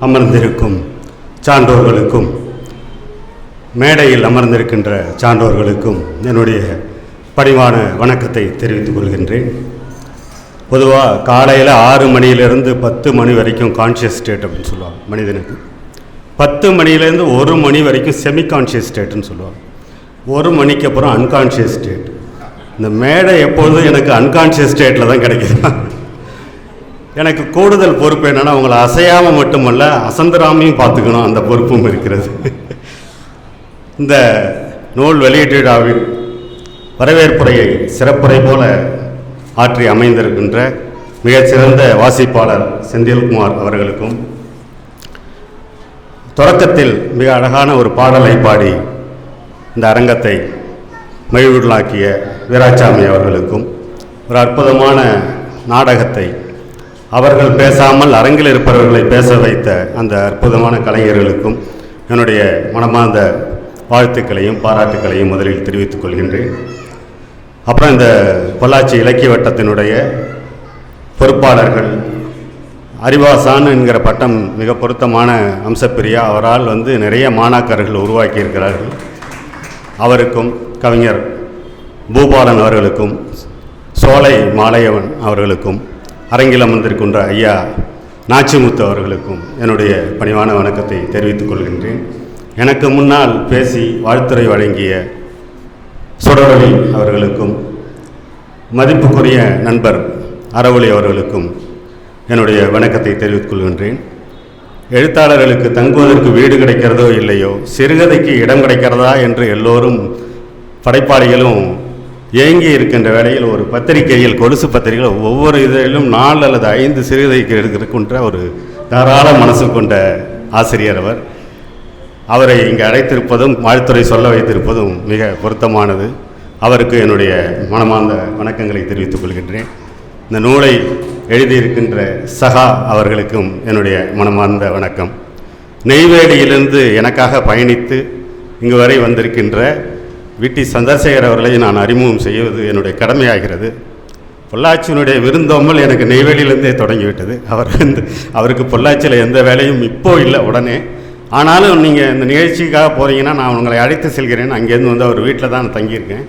அமர்ந்திருக்கும் சான்றோர்களுக்கும் மேடையில் அமர்ந்திருக்கின்ற சான்றோர்களுக்கும் என்னுடைய பணிவான வணக்கத்தை தெரிவித்துக் கொள்கின்றேன். பொதுவாக காலையில் 6 மணியிலிருந்து 10 மணி வரைக்கும் கான்ஷியஸ் ஸ்டேட் அப்படின்னு சொல்லுவாங்க மனிதனுக்கு. 10 மணிலேருந்து 1 மணி வரைக்கும் செமி கான்ஷியஸ் ஸ்டேட்டுன்னு சொல்லுவாங்க. 1 மணிக்கு அப்புறம் அன்கான்ஷியஸ் ஸ்டேட். இந்த மேடை எப்பொழுதும் எனக்கு அன்கான்ஷியஸ் ஸ்டேட்டில் தான் கிடைக்குது. எனக்கு கூடுதல் பொறுப்பு என்னென்னா அவங்கள அசையாமல் மட்டுமல்ல அசந்தராமையும் பார்த்துக்கணும், அந்த பொறுப்பும் இருக்கிறது. இந்த நூல் வெளியீட்டு விழாவில் வரவேற்புரையை சிறப்புரை போல ஆற்றி அமைந்திருக்கின்ற மிகச்சிறந்த வாசிப்பாளர் செந்தில்குமார் அவர்களுக்கும், தொடக்கத்தில் மிக அழகான ஒரு பாடலை பாடி இந்த அரங்கத்தை மகிழ்வுள்ளாக்கிய வீராசாமி அவர்களுக்கும், ஒரு அற்புதமான நாடகத்தை அவர்கள் பேசாமல் அரங்கில் இருப்பவர்களை பேச வைத்த அந்த அற்புதமான கலைஞர்களுக்கும் என்னுடைய மனமார்ந்த வாழ்த்துக்களையும் பாராட்டுக்களையும் முதலில் தெரிவித்துக் கொள்கின்றேன். அப்புறம் இந்த பொள்ளாச்சி இலக்கிய வட்டத்தினுடைய பொறுப்பாளர்கள், அறிவாசான் என்கிற பட்டம் மிக பொருத்தமான அம்சப்பிரியா, அவரால் நிறைய மாணாக்கர்கள் உருவாக்கியிருக்கிறார்கள். அவருக்கும், கவிஞர் பூபாலன் அவர்களுக்கும், சோலை மாலையவன் அவர்களுக்கும், அரங்கில் அமர்ந்திருக்கின்ற ஐயா நாச்சிமுத்து அவர்களுக்கும் என்னுடைய பணிவான வணக்கத்தை தெரிவித்துக் கொள்கின்றேன். எனக்கு முன்னால் பேசி வாழ்த்துரை வழங்கிய சுடரொளி அவர்களுக்கும், மதிப்புக்குரிய நண்பர் அறவொளி அவர்களுக்கும் என்னுடைய வணக்கத்தை தெரிவித்துக் கொள்கின்றேன். எழுத்தாளர்களுக்கு தங்குவதற்கு வீடு கிடைக்கிறதோ இல்லையோ, சிறுகதைக்கு இடம் கிடைக்கிறதா என்று எல்லோரும் படைப்பாளிகளும் ஏங்கி இருக்கின்ற வேளையில் ஒரு பத்திரிகையில், கொலுசு பத்திரிகையில் ஒவ்வொரு இதழிலும் 4 அல்லது 5 சிறுகதைக்கு எடுக்கின்ற ஒரு தாராள மனசு கொண்ட ஆசிரியர் அவர். அவரை இங்கே அழைத்திருப்பதும் வாழ்த்துறை சொல்ல வைத்திருப்பதும் மிக பொருத்தமானது. அவருக்கு என்னுடைய மனமார்ந்த வணக்கங்களை தெரிவித்துக் கொள்கின்றேன். இந்த நூலை எழுதியிருக்கின்ற சகா அவர்களுக்கும் என்னுடைய மனமார்ந்த வணக்கம். நெய்வேலியிலிருந்து எனக்காக பயணித்து இங்கு வரை வந்திருக்கின்ற விட்டி சந்திரசேகர் அவர்களை நான் அறிமுகம் செய்வது என்னுடைய கடமையாகிறது. பொள்ளாச்சியினுடைய விருந்தோம்பல் எனக்கு நெய்வேலியிலேருந்தே தொடங்கிவிட்டது. அவருக்கு பொள்ளாச்சியில் எந்த வேலையும் இப்போது இல்லை உடனே. ஆனாலும் நீங்கள் இந்த நிகழ்ச்சிக்காக போகிறீங்கன்னா நான் உங்களை அழைத்து செல்கிறேன். அங்கேருந்து அவர் வீட்டில் தான் தங்கியிருக்கேன்.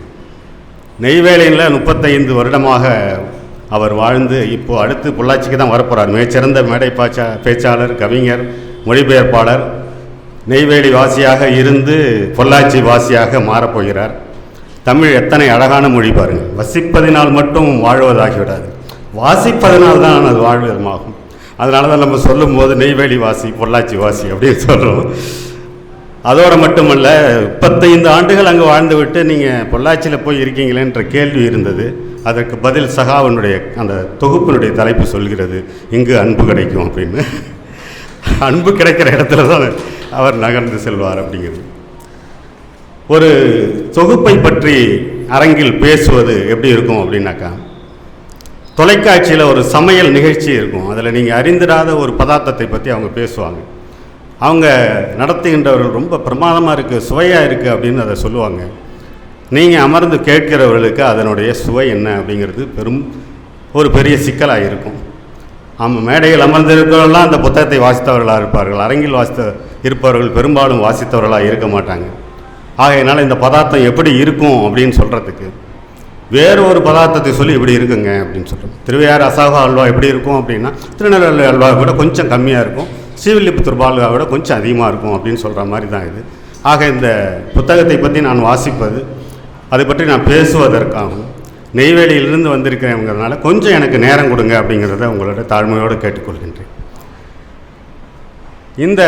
நெய்வேலியில் 35 வருடமாக அவர் வாழ்ந்து இப்போது அடுத்து பொள்ளாச்சிக்கு தான் வரப்போகிறார். மிகச்சிறந்த மேடை பேச்சாளர், கவிஞர், மொழிபெயர்ப்பாளர், நெய்வேலி வாசியாக இருந்து பொள்ளாச்சி வாசியாக மாறப்போகிறார். தமிழ் எத்தனை அழகான மொழி பாருங்கள். வசிப்பதினால் மட்டும் வாழ்வதாகிவிடாது, வாசிப்பதனால் தான் அது வாழ்வதமாகும். அதனால தான் நம்ம சொல்லும்போது நெய்வேலி வாசி, பொள்ளாச்சி வாசி அப்படின்னு சொல்கிறோம். அதோடு மட்டுமல்ல, 35 ஆண்டுகள் அங்கே வாழ்ந்துவிட்டு நீங்கள் பொள்ளாச்சியில் போய் இருக்கீங்களேன்ற கேள்வி இருந்தது. அதற்கு பதில் சகாவினுடைய அந்த தொகுப்பினுடைய தலைப்பு சொல்கிறது, இங்கு அன்பு கிடைக்கும் அப்படின்னு. அன்பு கிடைக்கிற இடத்துல தான் அவர் நகர்ந்து செல்வார் அப்படிங்கிறது. ஒரு தொகுப்பை பற்றி அரங்கில் பேசுவது எப்படி இருக்கும் அப்படின்னாக்கா, தொலைக்காட்சியில் ஒரு சமையல் நிகழ்ச்சி இருக்கும். அதில் நீங்கள் அறிந்திராத ஒரு பதார்த்தத்தை பற்றி அவங்க பேசுவாங்க. அவங்க நடத்துகின்றவர்கள் ரொம்ப பிரமாதமாக இருக்குது, சுவையாக இருக்குது அப்படின்னு அதை சொல்லுவாங்க. நீங்கள் அமர்ந்து கேட்கிறவர்களுக்கு அதனுடைய சுவை என்ன அப்படிங்கிறது ஒரு பெரிய சிக்கலாக இருக்கும். மேடையில் அமர்ந்திருக்கிறவர்களாம் அந்த புத்தகத்தை வாசித்தவர்களாக இருப்பார்கள். அரங்கில் இருப்பவர்கள் பெரும்பாலும் வாசித்தவர்களாக இருக்க மாட்டாங்க. ஆகையினால இந்த பதார்த்தம் எப்படி இருக்கும் அப்படின்னு சொல்கிறதுக்கு வேறு ஒரு பதார்த்தத்தை சொல்லி இப்படி இருக்குங்க அப்படின்னு சொல்கிறோம். திருவையாறு அசாகா அல்வா எப்படி இருக்கும் அப்படின்னா, திருநெல்வேலி அல்வா விட கொஞ்சம் கம்மியாக இருக்கும், ஸ்ரீவில்லிபுத்தூர் பால்வா விட கொஞ்சம் அதிகமாக இருக்கும் அப்படின்னு சொல்கிற மாதிரி தான் இது. ஆக இந்த புத்தகத்தை பற்றி நான் வாசிப்பது, அதை பற்றி நான் பேசுவதற்காகவும் நெய்வேலியிலிருந்து வந்திருக்கிறேங்கிறதுனால கொஞ்சம் எனக்கு நேரம் கொடுங்க அப்படிங்கிறத உங்களோட தாழ்மையோடு கேட்டுக்கொள்கின்றேன். இந்த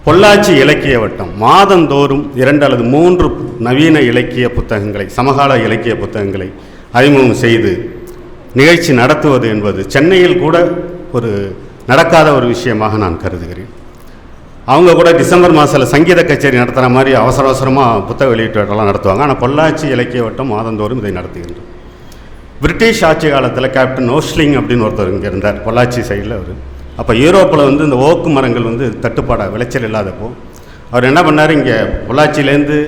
பொள்ளாச்சி இலக்கிய வட்டம் மாதந்தோறும் 2 அல்லது 3 நவீன இலக்கிய புத்தகங்களை, சமகால இலக்கிய புத்தகங்களை அறிமுகம் செய்து நிகழ்ச்சி நடத்துவது என்பது சென்னையில் கூட ஒரு நடக்காத ஒரு விஷயமாக நான் கருதுகிறேன். அவங்க கூட டிசம்பர் மாதத்தில் சங்கீத கச்சேரி நடத்துகிற மாதிரி அவசரமாக புத்தக வெளியீட்டுலாம் நடத்துவாங்க. ஆனால் பொள்ளாச்சி இலக்கிய வட்டம் மாதந்தோறும் இதை நடத்துகின்றோம். பிரிட்டிஷ் ஆட்சி காலத்தில் கேப்டன் ஓஸ்லிங் அப்படின்னு ஒருத்தர் இங்கே இருந்தார், பொள்ளாச்சி சைடில். அவர் அப்போ யூரோப்பில் இந்த ஓக்கு மரங்கள் தட்டுப்பாடாக விளைச்சல் இல்லாதப்போ அவர் என்ன பண்ணார், இங்கே பொள்ளாச்சியிலேருந்து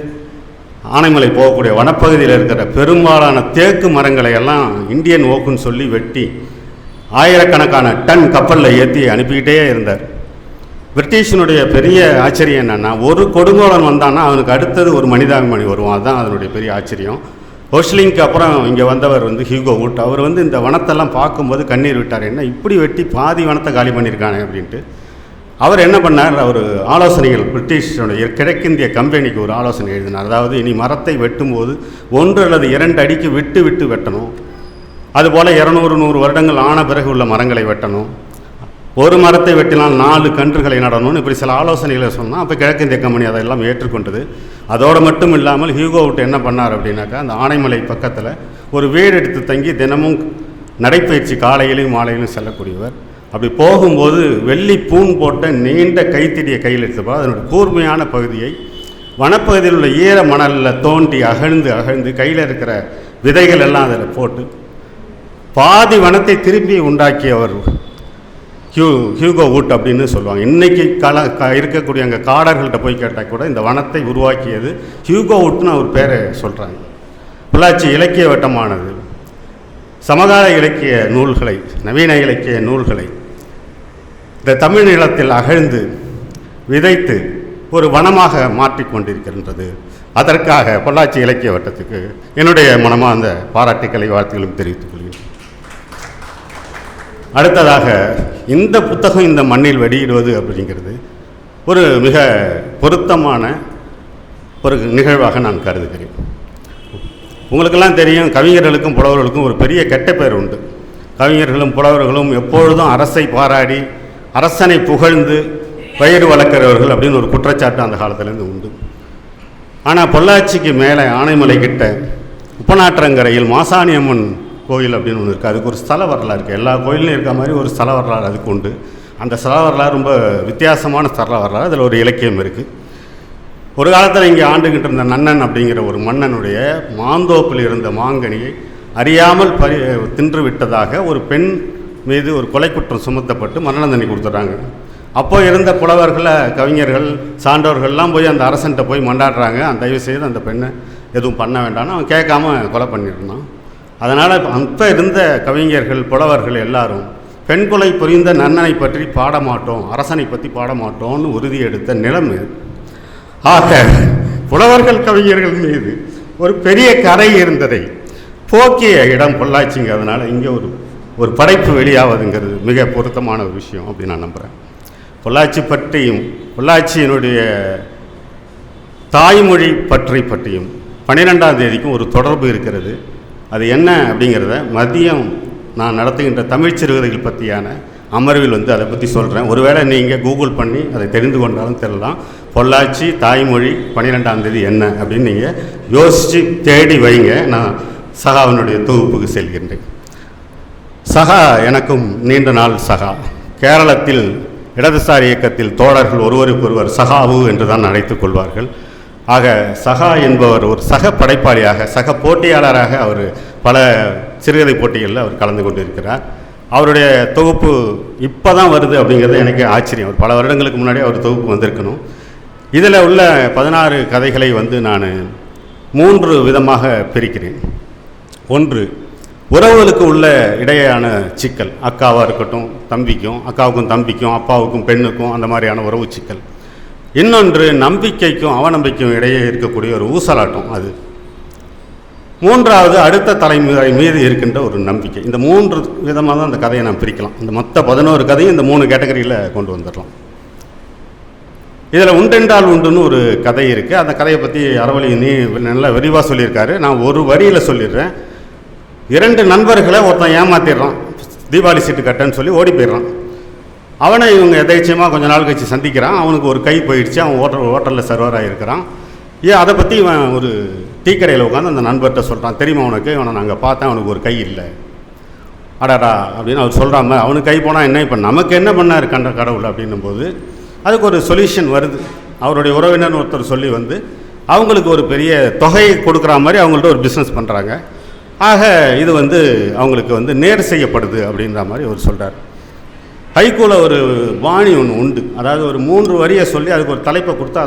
ஆனைமலை போகக்கூடிய வனப்பகுதியில் இருக்கிற பெரும்பாலான தேக்கு மரங்களை எல்லாம் இந்தியன் ஓக்குன்னு சொல்லி வெட்டி ஆயிரக்கணக்கான டன் கப்பலில் ஏற்றி அனுப்பிக்கிட்டே இருந்தார். பிரிட்டிஷினுடைய பெரிய ஆச்சரியம் என்னென்னா, ஒரு கொடுங்கோலன் வந்தான்னா அவனுக்கு அடுத்தது ஒரு மனிதாபிமானி வருவான். அதுதான் அதனுடைய பெரிய ஆச்சரியம். ஹோஸ்லிங்க்கு அப்புறம் இங்கே வந்தவர் ஹியூகோ வூட். அவர் இந்த வனத்தெல்லாம் பார்க்கும்போது கண்ணீர் விட்டார். என்ன இப்படி வெட்டி பாதி வனத்தை காலி பண்ணியிருக்கானே அப்படின்ட்டு. அவர் என்ன பண்ணார், அவர் ஆலோசனைகள் பிரிட்டிஷனுடைய கிழக்கிந்திய கம்பெனிக்கு ஒரு ஆலோசனை எழுதினார். அதாவது இனி மரத்தை வெட்டும்போது 1 அல்லது 2 அடிக்கு விட்டு விட்டு வெட்டணும். அதுபோல் 200-100 வருடங்கள் ஆன பிறகு உள்ள மரங்களை வெட்டணும். ஒரு மரத்தை வெட்டினால் 4 கன்றுகளை நடணும்னு இப்படி சில ஆலோசனைகளை சொன்னால் அப்போ கிழக்கிந்திய கம்பெனி அதெல்லாம் ஏற்றுக்கொண்டது. அதோடு மட்டும் இல்லாமல் ஹியூகோ வூட் என்ன பண்ணார் அப்படின்னாக்கா, அந்த ஆனைமலை பக்கத்தில் ஒரு வீடு எடுத்து தங்கி தினமும் நடைப்பயிற்சி காலையிலையும் மாலையிலும் செல்லக்கூடியவர். அப்படி போகும்போது வெள்ளி பூன் போட்ட நீண்ட கைத்தடியை கையில் எடுத்துப்போ அதனுடைய கூர்மையான பகுதியை வனப்பகுதியில் உள்ள ஈர மணலில் தோண்டி அகழ்ந்து கையில் இருக்கிற விதைகள் எல்லாம் அதில் போட்டு பாதி வனத்தை திரும்பி உண்டாக்கியவர் ஹியூகோ வூட் அப்படின்னு சொல்லுவாங்க. இன்றைக்கி இருக்கக்கூடிய அங்கே காடர்கள்ட்ட போய் கேட்டால் கூட இந்த வனத்தை உருவாக்கியது ஹியூகோ வூட்னு அவர் பேரை சொல்கிறாங்க. பொள்ளாச்சி இலக்கிய வட்டமானது சமகால இலக்கிய நூல்களை, நவீன இலக்கிய நூல்களை இந்த தமிழ் நிலத்தில் அகழ்ந்து விதைத்து ஒரு வனமாக மாற்றிக்கொண்டிருக்கின்றது. அதற்காக பொள்ளாச்சி இலக்கிய வட்டத்துக்கு என்னுடைய மனமாக அந்த பாராட்டுக்களை வாழ்த்துக்களும் தெரிவித்துக் கொள்கிறேன். அடுத்ததாக இந்த புத்தகம் இந்த மண்ணில் வெளியிடுவது அப்படிங்கிறது ஒரு மிக பொருத்தமான ஒரு நிகழ்வாக நான் கருதுகிறேன். உங்களுக்கெல்லாம் தெரியும், கவிஞர்களுக்கும் புலவர்களுக்கும் ஒரு பெரிய கெட்ட பேர் உண்டு. கவிஞர்களும் புலவர்களும் எப்பொழுதும் அரசை பாராடி அரசனை புகழ்ந்து பயிர் வளர்க்கிறவர்கள் அப்படின்னு ஒரு குற்றச்சாட்டு அந்த காலத்திலேருந்து உண்டு. ஆனால் பொள்ளாச்சிக்கு மேலே ஆனைமலை கிட்ட உப்பநாற்றங்கரையில் மாசாணியம்மன் கோயில் அப்படின்னு ஒன்று இருக்குது. அதுக்கு ஒரு ஸ்தல வரலாறு இருக்குது. எல்லா கோயிலையும் இருக்க மாதிரி ஒரு ஸ்தல வரலாறு அதுக்கு உண்டு. அந்த ஸ்தல வரலாறு ரொம்ப வித்தியாசமான ஸ்தல வரலாறு. அதில் ஒரு இலக்கியம் இருக்குது. ஒரு காலத்தில் இங்கே ஆண்டுகிட்டு இருந்த நன்னன் அப்படிங்கிற ஒரு மன்னனுடைய மாந்தோப்பில் இருந்த மாங்கனியை அறியாமல் தின்று விட்டதாக ஒரு பெண் மீது ஒரு கொலை குற்றம் சுமத்தப்பட்டு மரண தண்டனை கொடுத்துட்றாங்க. அப்போ இருந்த புலவர்களை, கவிஞர்கள், சான்றோர்கள்லாம் போய் அந்த அரசன்ட்ட போய் மண்டாடுறாங்க, அந்த தயவு செய்து அந்த பெண்ணை எதுவும் பண்ண வேண்டாம்னு அவன் கேட்காம கொலை பண்ணியிருந்தான். அதனால் அப்போ இருந்த கவிஞர்கள், புலவர்கள் எல்லாரும் பெண் கொலை புரிந்த நன்னனை பற்றி பாடமாட்டோம், அரசனை பற்றி பாடமாட்டோம்னு உறுதி எடுத்த நிலைமை. ஆக புலவர்கள் கவிஞர்கள் மீது ஒரு பெரிய கரை இருந்ததை போக்கிய இடம் பொள்ளாச்சிங்க. அதனால் இங்கே ஒரு படைப்பு வெளியாவதுங்கிறது மிக பொருத்தமான ஒரு விஷயம் அப்படின்னு நான் நம்புகிறேன். பொள்ளாச்சி பற்றியும் பொள்ளாச்சியினுடைய தாய்மொழி பற்றியும் 12ஆம் தேதிக்கும் ஒரு தொடர்பு இருக்கிறது. அது என்ன அப்படிங்கிறத மதியம் நான் நடத்துகின்ற தமிழ் சிறுகதைகள் பற்றியான அமர்வில் அதை பற்றி சொல்கிறேன். ஒருவேளை நீங்கள் கூகுள் பண்ணி அதை தெரிந்து கொண்டாலும் தெரியலாம். பொள்ளாச்சி தாய்மொழி 12ஆம் தேதி என்ன அப்படின்னு நீங்கள் யோசித்து தேடி வைங்க. நான் சகாவினுடைய தொகுப்புக்கு செல்கின்றேன். சகா எனக்கும் நீண்ட நாள் சகா. கேரளத்தில் இடதுசாரி இயக்கத்தில் தோழர்கள் ஒருவருக்கொருவர் சகாவு என்று தான் அழைத்துக் கொள்வார்கள். ஆக சகா என்பவர் ஒரு சக படைப்பாளியாக, சக போட்டியாளராக அவர் பல சிறுகதை போட்டிகளில் அவர் கலந்து கொண்டிருக்கிறார். அவருடைய தொகுப்பு இப்போ தான் வருது அப்படிங்கிறது எனக்கு ஆச்சரியம். அவர் பல வருடங்களுக்கு முன்னாடி அவர் தொகுப்பு வந்திருக்கணும். இதில் உள்ள 16 கதைகளை நான் 3 விதமாக பிரிக்கிறேன். ஒன்று, உறவுகளுக்கு உள்ள இடையேயான சிக்கல், அக்காவாக இருக்கட்டும், தம்பிக்கும், அக்காவுக்கும் தம்பிக்கும், அப்பாவுக்கும் பெண்ணுக்கும், அந்த மாதிரியான உறவு சிக்கல். இன்னொன்று, நம்பிக்கைக்கும் அவநம்பிக்கைக்கும் இடையே இருக்கக்கூடிய ஒரு ஊசலாட்டம். அது மூன்றாவது, அடுத்த தலைமுறை மீது இருக்கின்ற ஒரு நம்பிக்கை. இந்த 3 விதமாக தான் அந்த கதையை நான் பிரிக்கலாம். இந்த மொத்த 11 கதையும் இந்த 3 கேட்டகரியில் கொண்டு வந்துடலாம். இதில் உண்டென்றால் உண்டுன்னு ஒரு கதை இருக்குது. அந்த கதையை பற்றி அறவழி நல்லா விரிவாக சொல்லியிருக்காரு. நான் ஒரு வரியில் சொல்லிடுறேன். 2 நண்பர்களை ஒருத்தன் ஏமாத்திடுறான், தீபாவளி சீட்டு கட்டன்னு சொல்லி ஓடி போயிடுறான். அவனை இவங்க எதேச்சியமாக கொஞ்ச நாள் கழிச்சு சந்திக்கிறான். அவனுக்கு ஒரு கை போயிடுச்சு. அவன் ஹோட்டலில் சர்வராக இருக்கிறான். அதை பற்றி இவன் ஒரு டீ கடையில் உட்காந்து அந்த நண்பர்கிட்ட சொல்கிறான், தெரியுமா உனக்கு, இவனை நாங்கள் பார்த்தேன், அவனுக்கு ஒரு கை இல்லை. அடாடா அப்படின்னு அவர் சொல்கிறாம, அவனுக்கு கை போனால் என்ன, இப்போ நமக்கு என்ன பண்ணார் கண்ட கடவுள் அப்படின்னும் போது அதுக்கு ஒரு சொல்யூஷன் வருது. அவருடைய உறவினர் ஒருத்தர் சொல்லி அவங்களுக்கு ஒரு பெரிய தொகையை கொடுக்குற மாதிரி அவங்கள்ட்ட ஒரு பிஸ்னஸ் பண்ணுறாங்க. ஆக இது அவங்களுக்கு நேர் செய்யப்படுது அப்படின்ற மாதிரி அவர் சொல்கிறார். ஹைக்கூவில் ஒரு பாணி ஒன்று உண்டு. அதாவது ஒரு 3 வரியை சொல்லி அதுக்கு ஒரு தலைப்பை கொடுத்து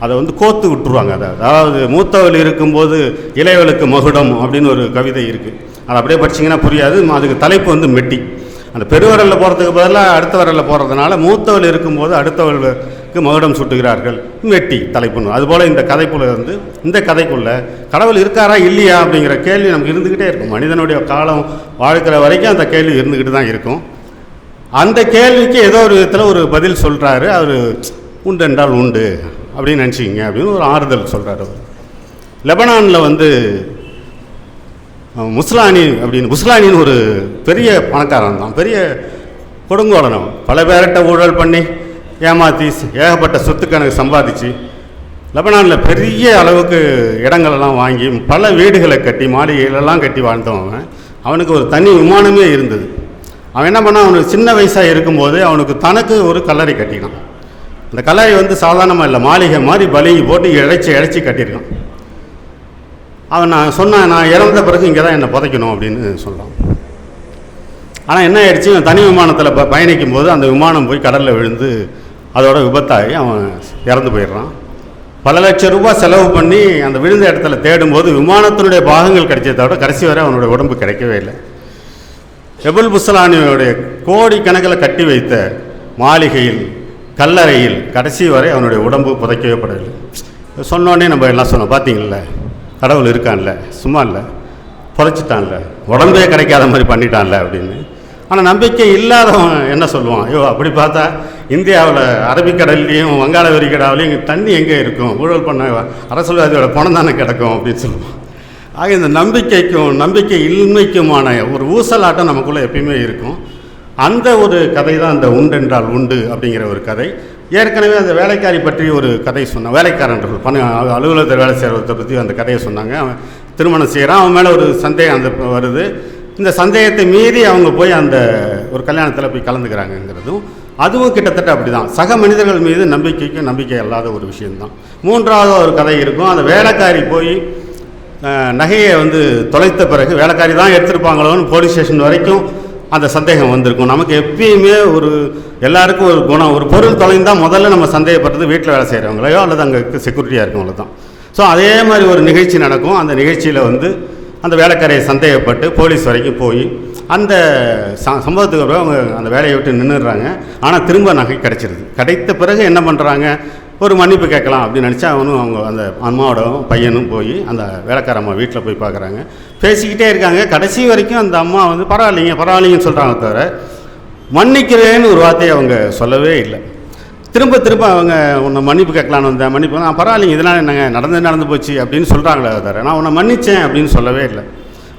அதை கோத்து விட்டுருவாங்க. அதாவது மூத்தவள் இருக்கும்போது இளையவளுக்கு மகுடம் அப்படின்னு ஒரு கவிதை இருக்குது. அது அப்படியே படிச்சிங்கன்னா புரியாது. அதுக்கு தலைப்பு வந்து மெட்டி. அந்த பெருவரலில் போகிறதுக்கு பதிலாக அடுத்த வரலில் போகிறதுனால மூத்தவள் இருக்கும்போது அடுத்தவளுக்கு மகுடம் சுட்டுகிறார்கள், மெட்டி தலைப்புன்னு. அதுபோல் இந்த கதைக்குள்ளே வந்து இந்த கதைக்குள்ளே கடவுள் இருக்காரா இல்லையா அப்படிங்கிற கேள்வி நமக்கு இருந்துக்கிட்டே இருக்கும். மனிதனுடைய காலம் வாழ்க்கிற வரைக்கும் அந்த கேள்வி இருந்துக்கிட்டு தான் இருக்கும். அந்த கேள்விக்கு ஏதோ ஒரு விதத்தில் ஒரு பதில் சொல்கிறாரு அவர். உண்டு என்றால் உண்டு அப்படின்னு நினச்சிக்கிங்க அப்படின்னு ஒரு ஆறுதல் சொல்கிறார் அவர். லெபனானில் வந்து முஸ்லானின்னு ஒரு பெரிய பணக்காரன் தான், பெரிய கொடுங்கோலனம். பல பேர்கிட்ட ஊழல் பண்ணி ஏமாற்றி ஏகப்பட்ட சொத்து கணக்கு சம்பாதிச்சு லெபனானில் பெரிய அளவுக்கு இடங்களெல்லாம் வாங்கி பல வீடுகளை கட்டி மாளிகைகளெல்லாம் கட்டி வாழ்ந்தவன். அவனுக்கு ஒரு தனி விமானமே இருந்தது. அவன் என்ன பண்ணான், அவனுக்கு சின்ன வயசாக இருக்கும்போது அவனுக்கு தனக்கு ஒரு கல்லறை கட்டினான். அந்த கல்லறை வந்து சாதாரணமாக இல்லை, மாளிகை மாதிரி பலிங்கி போட்டு இழைச்சி கட்டியிருக்கான். அவன் நான் இறந்த பிறகு இங்கே தான் என்னை புதைக்கணும் அப்படின்னு சொல்கிறான். ஆனால் என்ன ஆயிடுச்சு, அவன் தனி விமானத்தில் பயணிக்கும் போது அந்த விமானம் போய் கடலில் விழுந்து அதோட விபத்தாகி அவன் இறந்து போயிடுறான். பல லட்சம் ரூபாய் செலவு பண்ணி அந்த விழுந்த இடத்துல தேடும்போது விமானத்தினுடைய பாகங்கள் கிடைச்சதை தவிர கடைசி வரை அவனுடைய உடம்பு கிடைக்கவே இல்லை. எபுல் புஸ்லானியோடைய கோடிக்கணக்கில் கட்டி வைத்த மாளிகையில் கல்லறையில் கடைசி வரை அவனுடைய உடம்பு புதைக்கவே படவில்லை. சொன்னோடனே நம்ம எல்லாம் சொன்னோம், பார்த்தீங்கள கடவுள் இருக்கான்ல, சும்மா இல்லை, புதைச்சிட்டான்ல, உடம்பே கிடைக்காத மாதிரி பண்ணிட்டான்ல அப்படின்னு. ஆனால் நம்பிக்கை இல்லாதவன் என்ன சொல்லுவான், ஐயோ அப்படி பார்த்தா இந்தியாவில் அரபிக்கடல்லையும் வங்காள விரிகடாவிலையும் இங்கே தண்ணி எங்கே இருக்கும், ஊழல் பண்ண அரசியல்வாதியோட பணம் தானே கிடக்கும் அப்படின்னு சொல்லுவான். ஆக இந்த நம்பிக்கை இன்மைக்குமான ஒரு ஊசலாட்டம் நமக்குள்ளே எப்பயுமே இருக்கும். அந்த ஒரு கதை தான் அந்த உண்டென்றால் உண்டு அப்படிங்கிற ஒரு கதை. ஏற்கனவே அந்த வேலைக்காரி பற்றி ஒரு கதை சொன்னான். வேலைக்காரர்கள் அலுவலகத்தில் வேலை செய்கிறத பற்றி அந்த கதையை சொன்னாங்க. அவன் திருமணம் செய்கிறான், அவன் மேலே ஒரு சந்தேகம் அந்த வருது. இந்த சந்தேகத்தை மீறி அவங்க போய் அந்த ஒரு கல்யாணத்தில் போய் கலந்துக்கிறாங்கங்கிறதும் அதுவும் கிட்டத்தட்ட அப்படி தான். சக மனிதர்கள் மீது நம்பிக்கை அல்லாத ஒரு விஷயந்தான். மூன்றாவது ஒரு கதை இருக்கும். அந்த வேலைக்காரி போய் நகையை வந்து தொலைத்த பிறகு வேலைக்காரி தான் எடுத்துருப்பாங்களோன்னு போலீஸ் ஸ்டேஷன் வரைக்கும் அந்த சந்தேகம் வந்திருக்கும். நமக்கு எப்பயுமே எல்லாருக்கும் ஒரு குணம், ஒரு பொருள் தொலைந்தால் முதல்ல நம்ம சந்தேகப்படுறது வீட்டில் வேலை செய்கிறவங்களையோ அல்லது அங்கே செக்யூரிட்டியாக இருக்கவங்கள தான். ஸோ அதே மாதிரி ஒரு நிகழ்ச்சி நடக்கும். அந்த நிகழ்ச்சியில் வந்து அந்த வேலைக்காரியை சந்தேகப்பட்டு போலீஸ் வரைக்கும் போய் அந்த சம்பவத்துக்கு பிறகு அவங்க அந்த வேலையை விட்டு நின்றுடுறாங்க. ஆனால் திரும்ப நகை கிடைத்த பிறகு என்ன பண்ணுறாங்க, ஒரு மன்னிப்பு கேட்கலாம் அப்படின்னு நினச்சா அவங்க அந்த அம்மாவோட பையனும் போய் அந்த வேலைக்கார அம்மா வீட்டில் போய் பார்க்குறாங்க. பேசிக்கிட்டே இருக்காங்க. கடைசி வரைக்கும் அந்த அம்மா வந்து பரவாயில்லைங்கன்னு சொல்கிறாங்க, தவிர மன்னிக்கிறேன்னு ஒரு வார்த்தையை அவங்க சொல்லவே இல்லை. திரும்ப அவங்க உன்னை மன்னிப்பு கேட்கலான்னு வந்தேன், மன்னிப்பு நான் பரவாயில்லைங்க, இதெல்லாம் என்னங்க நடந்து போச்சு அப்படின்னு சொல்கிறாங்களே தவிர நான் உன்னை மன்னித்தேன் அப்படின்னு சொல்லவே இல்லை.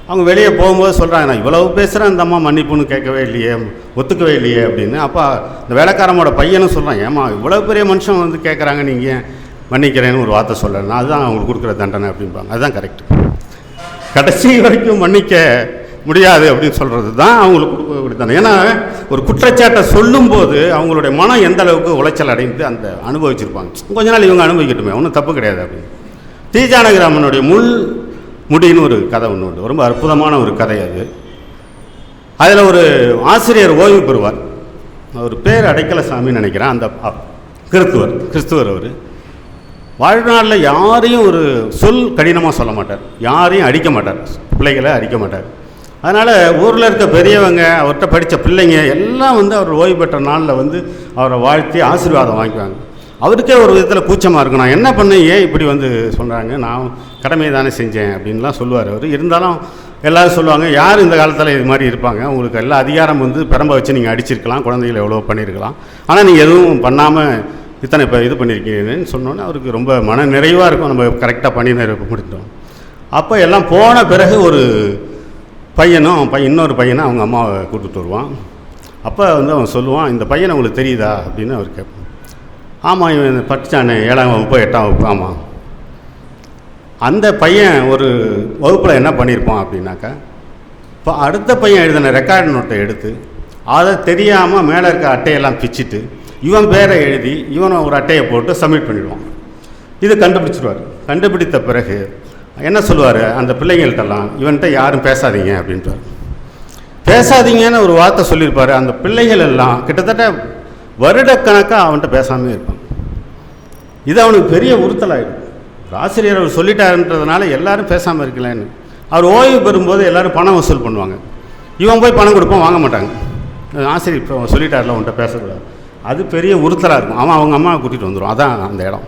அவங்க வெளியே போகும்போது சொல்கிறாங்க, நான் இவ்வளவு பேசுகிறேன், அந்த அம்மா மன்னிப்புன்னு கேட்கவே இல்லையே, ஒத்துக்கவே இல்லையே அப்படின்னு. அப்போ இந்த வேலைக்காரமோட பையனும் சொல்கிறான், ஏமா இவ்வளோ பெரிய மனுஷன் வந்து கேட்குறாங்க, நீங்கள் மன்னிக்கிறேன்னு ஒரு வார்த்தை சொல்லணும், அதுதான் அவங்களுக்கு கொடுக்குற தண்டனை அப்படின்பாங்க. அதுதான் கரெக்ட். கடைசி வரைக்கும் மன்னிக்க முடியாது அப்படின்னு சொல்கிறது தான் அவங்களுக்கு கொடுக்கக்கூடிய தண்டனை. ஏன்னா ஒரு குற்றச்சாட்டை சொல்லும்போது அவங்களுடைய மனம் எந்த அளவுக்கு உளைச்சல் அடைந்து அந்த அனுபவிச்சிருப்பாங்க. கொஞ்ச நாள் இவங்க அனுபவிக்கட்டுமே, ஒன்றும் தப்பு கிடையாது அப்படின்னு. டி ஜானகிராமனுடைய முடின்னு ஒரு கதை ஒன்று உண்டு. ரொம்ப அற்புதமான ஒரு கதை அது. அதில் ஒரு ஆசிரியர் ஓய்வு பெறுவார். அவர் பேர் அடைக்கலசாமின்னு நினைக்கிறேன். அந்த கிறிஸ்துவர் அவர் வாழ்நாளில் யாரையும் ஒரு சொல் கடினமாக சொல்ல மாட்டார், யாரையும் அடிக்க மாட்டார், பிள்ளைகளை அடிக்க மாட்டார். அதனால் ஊரில் இருக்க பெரியவங்க, அவர்கிட்ட படித்த பிள்ளைங்க எல்லாம் வந்து அவர் ஓய்வு பெற்ற நாளில் வந்து அவரை வாழ்த்தி ஆசீர்வாதம் வாங்கிக்குவாங்க. அவருக்கே ஒரு விதத்தில் கூச்சமாக இருக்கும், நான் என்ன பண்ணேன், ஏன் இப்படி வந்து சொல்கிறாங்க, நான் கடமையை தானே செஞ்சேன் அப்படின்லாம் சொல்லுவார் அவர். இருந்தாலும் எல்லோரும் சொல்லுவாங்க, யார் இந்த காலத்தில் இது மாதிரி இருப்பாங்க, உங்களுக்கு எல்லா அதிகாரம் வந்து பெரம்ப வச்சு நீங்கள் அடிச்சிருக்கலாம், குழந்தைகளை எவ்வளோ பண்ணியிருக்கலாம், ஆனால் நீங்கள் எதுவும் பண்ணாமல் இத்தனை இப்போ இது பண்ணியிருக்கீங்கன்னு சொன்னோன்னே அவருக்கு ரொம்ப மன நிறைவாக இருக்கும், நம்ம கரெக்டாக பண்ணி முடித்தோம். அப்போ எல்லாம் போன பிறகு ஒரு இன்னொரு பையனை அவங்க அம்மாவை கூப்பிட்டு வருவான். அப்போ வந்து அவன் சொல்லுவான், இந்த பையனை உங்களுக்கு தெரியுதா அப்படின்னு அவர் கேட்பான். ஆமாம், இவன் படித்தானே 7ஆம் வகுப்பு 8ஆம் வகுப்பு. ஆமாம். அந்த பையன் ஒரு வகுப்பில் என்ன பண்ணியிருப்பான் அப்படின்னாக்கா, இப்போ அடுத்த பையன் எழுதின ரெக்கார்டு நோட்டை எடுத்து அதை தெரியாமல் மேலே இருக்க அட்டையெல்லாம் பிச்சுட்டு இவன் பேரை எழுதி இவனை ஒரு அட்டையை போட்டு சப்மிட் பண்ணிடுவான். இது கண்டுபிடிச்சிடுவார். கண்டுபிடித்த பிறகு என்ன சொல்லுவார், அந்த பிள்ளைங்கள்ட்டெல்லாம் இவன்கிட்ட யாரும் பேசாதீங்க அப்படின்ட்டு. பேசாதீங்கன்னு ஒரு வார்த்தை சொல்லியிருப்பார். அந்த பிள்ளைகள் எல்லாம் கிட்டத்தட்ட வருடக்கணக்காக அவன்கிட்ட பேசாமே இருப்பான். இது அவனுக்கு பெரிய உறுத்தலாகிடும். ஆசிரியர் அவர் சொல்லிட்டாருன்றதுனால எல்லாரும் பேசாமல் இருக்கலன்னு. அவர் ஓய்வு பெறும்போது எல்லோரும் பணம் வசூல் பண்ணுவாங்க. இவன் போய் பணம் கொடுப்பான், வாங்க மாட்டாங்க. ஆசிரியர் இப்போ சொல்லிட்டார்ல உன்ட்ட பேசக்கூடாது, அது பெரிய உறுத்தலாக இருக்கும். அவன் அவங்க அம்மாவை கூட்டிகிட்டு வந்துடும். அதான் அந்த இடம்.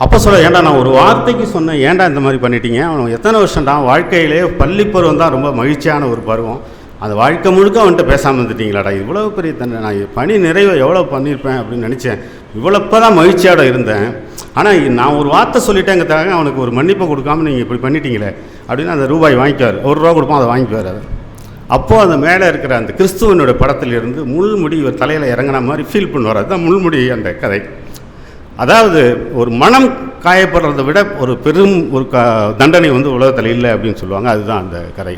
அப்போ சொல்ல, ஏன்டா நான் ஒரு வார்த்தைக்கு சொன்னேன், ஏன்டா இந்த மாதிரி பண்ணிட்டீங்க? அவன் எத்தனை வருஷம்டா வாழ்க்கையிலே பள்ளி பருவம் தான் ரொம்ப மகிழ்ச்சியான ஒரு பருவம், அந்த வாழ்க்கை முழுக்க அவன்கிட்ட பேசாமல் இருந்துட்டீங்களாடா, இவ்வளோ பெரிய தண்டனை, நான் பணி நிறைவை எவ்வளோ பண்ணியிருப்பேன் அப்படின்னு நினச்சேன், இவ்வளோ இப்போ தான் மகிழ்ச்சியோட இருந்தேன், ஆனால் நான் ஒரு வார்த்தை சொல்லிட்டேங்கிறதுக்காக அவனுக்கு ஒரு மன்னிப்பை கொடுக்காம நீங்கள் இப்படி பண்ணிட்டீங்களே அப்படின்னு அந்த ரூபாய் வாங்கிக்குவார். ₹1 கொடுப்போம், அதை வாங்கிக்குவார். அது அப்போது அந்த மேலே இருக்கிற அந்த கிறிஸ்துவனுடைய படத்திலிருந்து முள்முடி இவர் தலையில் இறங்கின மாதிரி ஃபீல் பண்ணுவார். அதுதான் முள்முடி அந்த கதை. அதாவது ஒரு மனம் காயப்படுறதை விட ஒரு பெரும் ஒரு தண்டனை வந்து உலகத்தில் இல்லை அப்படின்னு சொல்லுவாங்க. அதுதான் அந்த கதை.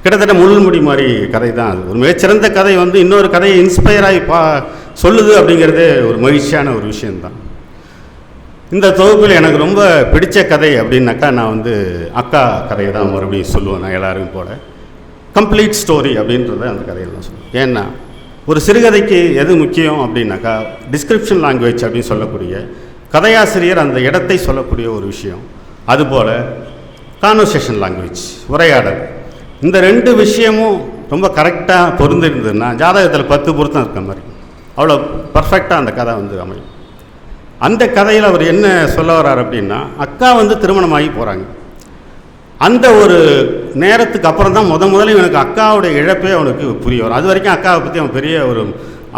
கிட்டத்தட்ட முள்முடி மாதிரி கதை தான் அது. ஒரு மிகச்சிறந்த கதை வந்து இன்னொரு கதையை இன்ஸ்பயராகி சொல்லுது அப்படிங்கிறதே ஒரு மகிழ்ச்சியான ஒரு விஷயந்தான். இந்த தொகுப்பில் எனக்கு ரொம்ப பிடித்த கதை அப்படின்னாக்கா நான் வந்து அக்கா கதையை தான் மறுபடியும் சொல்லுவேன். நான் எல்லாரும் போல கம்ப்ளீட் ஸ்டோரி அப்படின்றத அந்த கதையில் தான் சொல்லுவேன். ஏன்னா ஒரு சிறுகதைக்கு எது முக்கியம் அப்படின்னாக்கா டிஸ்கிரிப்ஷன் லாங்குவேஜ் அப்படின்னு சொல்லக்கூடிய கதையாசிரியர் அந்த இடத்தை சொல்லக்கூடிய ஒரு விஷயம், அதுபோல் கான்வர்சேஷன் லாங்குவேஜ் உரையாடல், இந்த 2 விஷயமும் ரொம்ப கரெக்டாக பொருந்திருந்ததுன்னா ஜாதகத்தில் 10 பொருத்தம் இருக்க மாதிரி அவ்வளோ பர்ஃபெக்டாக அந்த கதை வந்து அமையும். அந்த கதையில் அவர் என்ன சொல்ல வர்றார் அப்படின்னா, அக்கா வந்து திருமணமாகி போகிறாங்க. அந்த ஒரு நேரத்துக்கு அப்புறம் தான் முதல்ல இவனுக்கு அக்காவுடைய இழப்பே அவனுக்கு புரிய வரும். அது வரைக்கும் அக்காவை பற்றி அவன் பெரிய ஒரு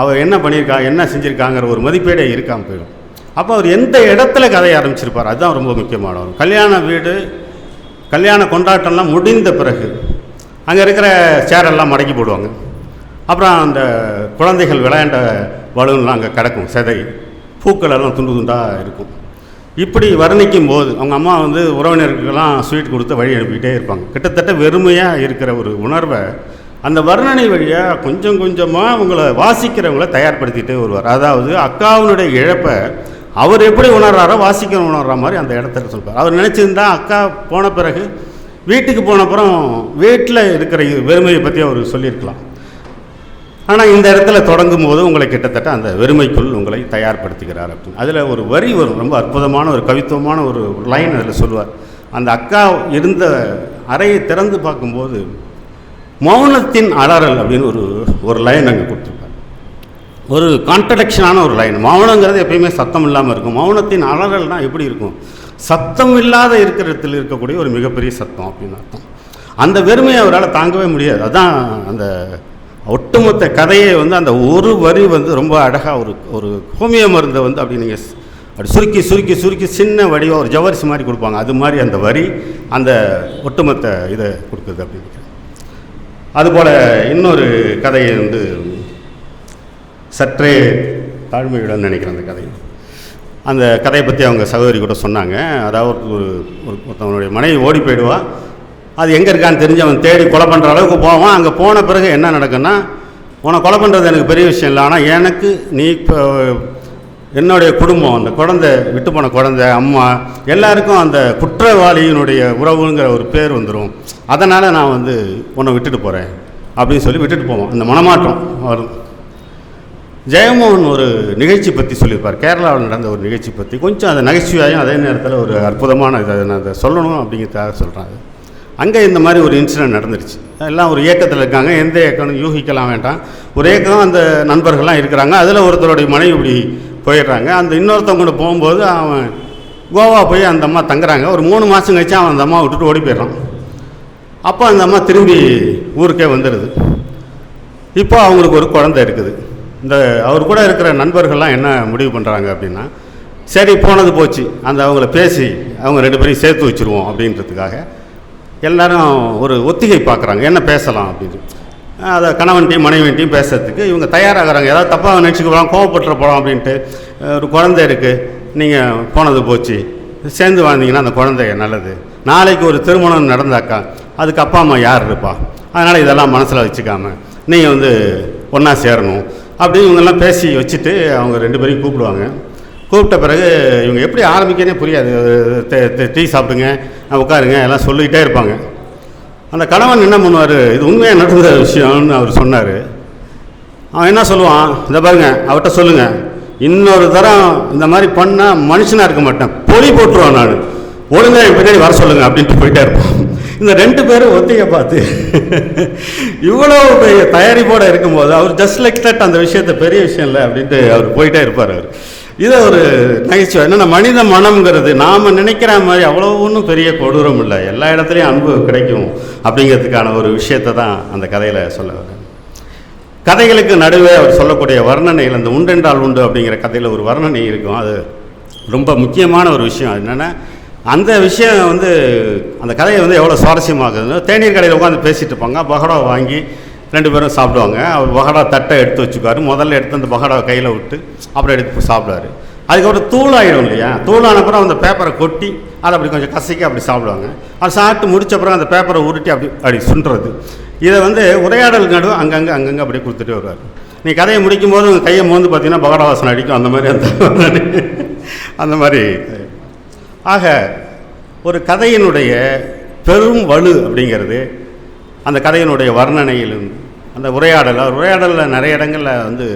அவள் என்ன பண்ணியிருக்கா என்ன செஞ்சுருக்காங்கிற ஒரு மதிப்பீடே இருக்காமல் போயிடும். அப்போ அவர் எந்த இடத்துல கதையை ஆரம்பிச்சிருப்பார், அதுதான் ரொம்ப முக்கியமானவர். கல்யாண வீடு, கல்யாண கொண்டாட்டம்லாம் முடிந்த பிறகு அங்கே இருக்கிற சேரெல்லாம் மடக்கி போடுவாங்க. அப்புறம் அந்த குழந்தைகள் விளையாண்ட பலூன்லாம் அங்கே கிடக்கும், செதை, பூக்கள் எல்லாம் துண்டு துண்டாக இருக்கும். இப்படி வர்ணிக்கும் போது அவங்க அம்மா வந்து உறவினர்களுக்கெல்லாம் ஸ்வீட் கொடுத்து வழி அனுப்பிக்கிட்டே இருப்பாங்க. கிட்டத்தட்ட வெறுமையாக இருக்கிற ஒரு உணர்வை அந்த வர்ணனை வழியாக கொஞ்சம் கொஞ்சமாக அவங்கள வாசிக்கிறவங்கள தயார்படுத்திகிட்டே வருவார். அதாவது அக்காவினுடைய இழப்பை அவர் எப்படி உணர்றாரோ வாசிக்கிற உணர்ற மாதிரி அந்த இடத்துல சொல்வார். அவர் நினச்சிருந்தா அக்கா போன பிறகு வீட்டுக்கு போனப்புறம் வீட்டில் இருக்கிற வெறுமையை பற்றி அவர் சொல்லியிருக்கலாம். ஆனால் இந்த இடத்துல தொடங்கும் போது உங்களை கிட்டத்தட்ட அந்த வெறுமைக்குள் உங்களை தயார்படுத்துகிறார் அப்படின்னு. அதில் ஒரு வரி வரும், ரொம்ப அற்புதமான ஒரு கவித்துவமான ஒரு லைன் அதில் சொல்லுவார். அந்த அக்கா இருந்த அறையை திறந்து பார்க்கும்போது மௌனத்தின் அலறல் அப்படின்னு ஒரு லைன் அங்கே கொடுத்துருப்பார். ஒரு கான்ட்ரடிக்ஷனான ஒரு லைன். மௌனங்கிறது எப்பயுமே சத்தம் இல்லாமல் இருக்கும், மௌனத்தின் அலறல்னால் எப்படி இருக்கும், சத்தம் இல்லாத இருக்கிற இடத்துல இருக்கக்கூடிய ஒரு மிகப்பெரிய சத்தம் அப்படின்னு அர்த்தம். அந்த வெறுமையை அவரால் தாங்கவே முடியாது. அதுதான் அந்த ஒட்டுமொத்த கதையை வந்து அந்த ஒரு வரி வந்து ரொம்ப அழகாக ஒரு ஹோமியோ மருந்தை வந்து அப்படி நீங்கள் அப்படி சுருக்கி சுருக்கி சுருக்கி சின்ன வடிவாக ஒரு ஜவரிசி மாதிரி கொடுப்பாங்க, அது மாதிரி அந்த வரி அந்த ஒட்டுமொத்த இதை கொடுக்குது அப்படின்னு. அதுபோல் இன்னொரு கதையை வந்து சற்றே தாழ்மையுடன் நினைக்கிறேன். அந்த கதை, அந்த கதையை பற்றி அவங்க சகோதரி கூட சொன்னாங்க. அதாவது ஒருத்தவனுடைய மனைவி ஓடி போயிடுவா, அது எங்கே இருக்கான்னு தெரிஞ்சு அவன் தேடி கொலை பண்ணுற அளவுக்கு போவான். அங்கே போன பிறகு என்ன நடக்குன்னா, உன்னை கொலை பண்ணுறது எனக்கு பெரிய விஷயம் இல்லை, ஆனால் எனக்கு நீ இப்போ என்னுடைய குடும்பம், அந்த குழந்தை விட்டு போன குழந்தை, அம்மா எல்லாருக்கும் அந்த குற்றவாளியினுடைய உறவுங்கிற ஒரு பேர் வந்துடும், அதனால் நான் வந்து உன்னை விட்டுட்டு போகிறேன் அப்படின்னு சொல்லி விட்டுட்டு போவான். அந்த மனமாற்றம் வரும். ஜெயமோகன் ஒரு நிகழ்ச்சி பற்றி சொல்லியிருப்பார், கேரளாவில் நடந்த ஒரு நிகழ்ச்சி பற்றி. கொஞ்சம் அந்த நகைச்சுவையாயும் அதே நேரத்தில் ஒரு அற்புதமான இதை நான் அதை சொல்லணும் அப்படிங்கிறதுக்காக சொல்கிறேன். அங்கே இந்த மாதிரி ஒரு இன்சிடென்ட் நடந்துருச்சு. எல்லாம் ஒரு இயக்கத்தில் இருக்காங்க, எந்த இயக்கம்னு யூகிக்கலாம் வேண்டாம். ஒரு இயக்கம், அந்த நண்பர்கள்லாம் இருக்கிறாங்க. அதில் ஒருத்தருடைய மனைவி இப்படி போயிடுறாங்க. அந்த இன்னொருத்தவங்க கூட போகும்போது அவன் கோவா போய் அந்த அம்மா தங்குறாங்க. ஒரு 3 மாதம் கழிச்சு அவன் அந்த அம்மா விட்டுட்டு ஓடி போயிடுறான். அப்போ அந்த அம்மா திரும்பி ஊருக்கே வந்துடுது. இப்போ அவங்களுக்கு ஒரு குழந்தை இருக்குது. இந்த அவர் கூட இருக்கிற நண்பர்கள்லாம் என்ன முடிவு பண்ணுறாங்க அப்படின்னா, சரி போனது போச்சு, அந்த அவங்கள பேசி அவங்க 2 பேரையும் சேர்த்து வச்சுருவோம் அப்படின்றதுக்காக எல்லோரும் ஒரு ஒத்திகை பார்க்குறாங்க, என்ன பேசலாம் அப்படின்னு. அதை கணவன்ட்டையும் மனைவின்ட்டையும் பேசுறதுக்கு இவங்க தயாராகிறாங்க. ஏதாவது தப்பாக நினச்சிக்க போகலாம், கோவப்பட்டுற போகலாம் அப்படின்ட்டு. ஒரு குழந்தை இருக்குது, நீங்கள் போனது போச்சு, சேர்ந்து வாழ்ந்தீங்கன்னா அந்த குழந்தை நல்லது, நாளைக்கு ஒரு திருமணம் நடந்தாக்கா அதுக்கு அப்பா அம்மா யார் இருப்பா, அதனால் இதெல்லாம் மனசில் வச்சுக்காம நீங்கள் வந்து ஒன்றா சேரணும் அப்படின்னு இவங்கெல்லாம் பேசி வச்சுட்டு அவங்க 2 பேரையும் கூப்பிடுவாங்க. கூப்பிட்ட பிறகு இவங்க எப்படி ஆரம்பிக்கனே புரியாது. டீ சாப்பிடுங்க, உட்காருங்க, எல்லாம் சொல்லிக்கிட்டே இருப்பாங்க. அந்த கணவன் என்ன பண்ணுவார், இது உண்மையாக நடந்த விஷயம்னு அவர் சொன்னார். அவன் என்ன சொல்லுவான், இதை பாருங்க அவர்கிட்ட சொல்லுங்கள், இன்னொரு தரம் இந்த மாதிரி பண்ணால் மனுஷனாக இருக்க மாட்டேன், பொறி போட்டுருவான், நான் ஒழுங்காக என் பின்னாடி வர சொல்லுங்கள் அப்படின்ட்டு போயிட்டே இருப்பான். இந்த 2 பேரும் ஒத்திகை பார்த்து இவ்வளோ தயாரிப்போடு இருக்கும்போது அவர் ஜஸ்ட் லைக் தட் அந்த விஷயத்தை பெரிய விஷயம் இல்லை அப்படின்ட்டு அவர் போயிட்டே இருப்பார். அவர் இதை ஒரு நகைச்சுவை. என்னென்னா மனித மனம்ங்கிறது நாம் நினைக்கிற மாதிரி அவ்வளோ ஒன்றும் பெரிய கொடூரம் இல்லை, எல்லா இடத்துலையும் அன்பு கிடைக்கும் அப்படிங்கிறதுக்கான ஒரு விஷயத்தை தான் அந்த கதையில் சொல்ல வரேன். கதைகளுக்கு நடுவே அவர் சொல்லக்கூடிய வர்ணனைகள், அந்த உண்டென்றால் உண்டு அப்படிங்கிற கதையில் ஒரு வர்ணனை இருக்கும். அது ரொம்ப முக்கியமான ஒரு விஷயம். என்னென்னா அந்த விஷயம் வந்து அந்த கதையை வந்து எவ்வளோ சுவாரஸ்யமாகுதுன்னு, தேநீர் கடையில் உட்காந்து பேசிகிட்டு இருப்பாங்க. பகடா வாங்கி 2 பேரும் சாப்பிடுவாங்க. அவர் பகடா தட்டை எடுத்து வச்சுக்குவார். முதல்ல எடுத்து அந்த பகடாவை கையில் விட்டு அப்புறம் எடுத்து சாப்பிடுவார். அதுக்கப்புறம் தூளாகிடும் இல்லையா, தூளானப்புறம் அந்த பேப்பரை கொட்டி அதை அப்படி கொஞ்சம் கசக்கி அப்படி சாப்பிடுவாங்க. அது சாப்பிட்டு முடிச்சப்பறம் அந்த பேப்பரை உருட்டி அப்படி சுண்டுறது. இதை வந்து உரையாடல் நடுவு அங்கங்கே அப்படியே கொடுத்துட்டே வருவார். நீ கதையை முடிக்கும் போது உங்கள் கையை மோந்து பார்த்தீங்கன்னா பகடா வாசனை அடிக்கும். அந்த மாதிரி அந்த மாதிரி. ஆக ஒரு கதையினுடைய பெரும் வலு அப்படிங்கிறது அந்த கதையினுடைய வர்ணனையில், அந்த உரையாடலில் நிறைய இடங்களில் வந்து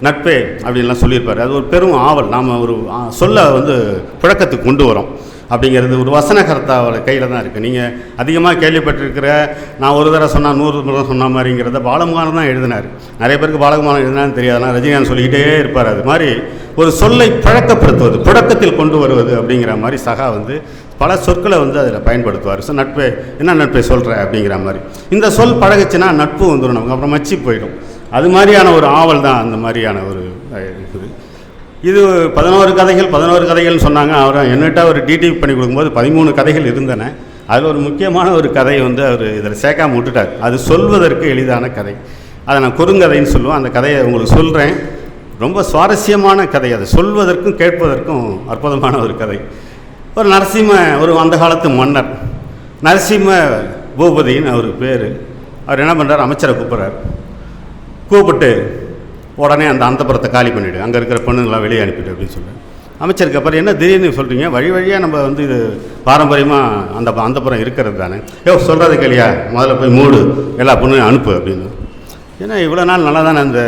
நட்பே அப்படின்லாம் சொல்லியிருப்பார். அது ஒரு பெரும் ஆவல். நாம் ஒரு சொல்ல வந்து புழக்கத்துக்கு கொண்டு வரோம் அப்படிங்கிறது ஒரு வசனகர்த்தாவோட கையில் தான் இருக்குது. நீங்கள் அதிகமாக கேள்விப்பட்டிருக்கிற நான் ஒரு தடவை சொன்னால் 100 முறை சொன்ன மாதிரிங்கிறத பாலகுமாரன் தான் எழுதினார். நிறைய பேருக்கு பாலகுமாரன் எழுதினான்னு தெரியாதுனா ரஜினிகாந்த் சொல்லிக்கிட்டே இருப்பார். அது மாதிரி ஒரு சொல்லை பழக்கப்படுத்துவது, புழக்கத்தில் கொண்டு வருவது அப்படிங்கிற மாதிரி சகா வந்து பல சொற்களை வந்து அதில் பயன்படுத்துவார். ஸோ நட்பே, என்ன நட்பை சொல்கிற அப்படிங்கிற மாதிரி. இந்த சொல் பழகுச்சுன்னா நட்பு வந்துடும் நமக்கு, அப்புறம் மச்சி போயிடும். அது மாதிரியான ஒரு ஆவல் தான் அந்த மாதிரியான ஒரு இருக்குது. இது 11 கதைகள்னு சொன்னாங்க. அவர் என்னட்ட ஒரு டீடைப் பண்ணி கொடுக்கும்போது 13 கதைகள் இருந்தன. அதில் ஒரு முக்கியமான ஒரு கதை வந்து அவர் இதில் சேர்க்காம விட்டுட்டார். அது சொல்வதற்கு எளிதான கதை. அதை நான் குறுங்கதைன்னு சொல்லுவேன். அந்த கதையை உங்களுக்கு சொல்கிறேன். ரொம்ப சுவாரஸ்யமான கதை. அது சொல்வதற்கும் கேட்பதற்கும் அற்புதமான ஒரு கதை. ஒரு ஒரு அந்த காலத்து மன்னர் நரசிம்ம பூபதின்னு அவர் பேர். அவர் என்ன பண்ணுறார், அமைச்சரை கூப்பிட்டு உடனே அந்த அந்தப்புறத்தை காலி பண்ணிவிடு, அங்கே இருக்கிற பொண்ணுங்களாம் வெளியே அனுப்பிட்டு அப்படின்னு சொல்லுவேன். அமைச்சருக்கு அப்புறம் என்ன திடீர்னு சொல்கிறீங்க, வழியாக நம்ம வந்து இது பாரம்பரியமாக அந்தப்புறம் இருக்கிறது தானே, சொல்கிறது கேளியா, முதல்ல போய் மூடு, எல்லா பொண்ணையும் அனுப்பு அப்படின்னு. ஏன்னா இவ்வளோ நாள் நல்லா தானே அந்த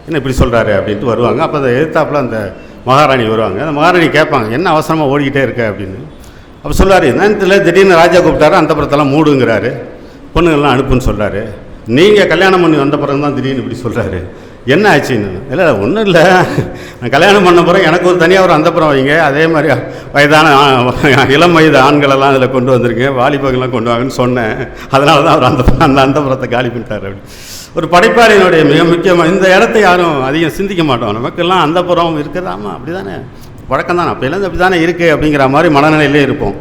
என்ன இப்படி சொல்கிறாரு அப்படின்ட்டு வருவாங்க. அப்போ அந்த எதிர்த்தாப்பில் அந்த மகாராணி வருவாங்க. அந்த மகாராணி கேட்பாங்க, என்ன அவசரமாக ஓடிக்கிட்டே இருக்க அப்படின்னு. அப்போ சொல்லுவார், என்னத்தில் திடீர்னு ராஜா கூப்பிட்டாரு, அந்தப்புறத்தெல்லாம் மூடுங்கிறாரு, பொண்ணுங்கள்லாம் அனுப்புன்னு சொல்கிறாரு. நீங்கள் கல்யாணம் பண்ணி வந்த பிறகு தான் திடீர்னு இப்படி சொல்கிறாரு, என்ன ஆச்சுன்னு. இல்லை ஒன்றும் இல்லை, நான் கல்யாணம் பண்ண பிறகு எனக்கு ஒரு தனியாக ஒரு அந்தப்புறம் வைங்க, அதே மாதிரி வயதான இளம் வயது ஆண்களெல்லாம் அதில் கொண்டு வந்திருக்கேன், வாலிபர்கள்லாம் கொண்டு வாங்கன்னு சொன்னேன். அதனால தான் அவர் அந்த அந்தப்புறத்தை காலி பண்ணிட்டார் அப்படின்னு. ஒரு படைப்பாளியினுடைய மிக முக்கியமாக இந்த இடத்தை யாரும் அதிகம் சிந்திக்க மாட்டோம். நமக்கெல்லாம் அந்தப்புறம் இருக்குதாமா, அப்படி தானே வழக்கம் தானே, அப்போலேருந்து அப்படி தானே இருக்குது அப்படிங்கிற மாதிரி மனநிலையிலே இருப்போம்.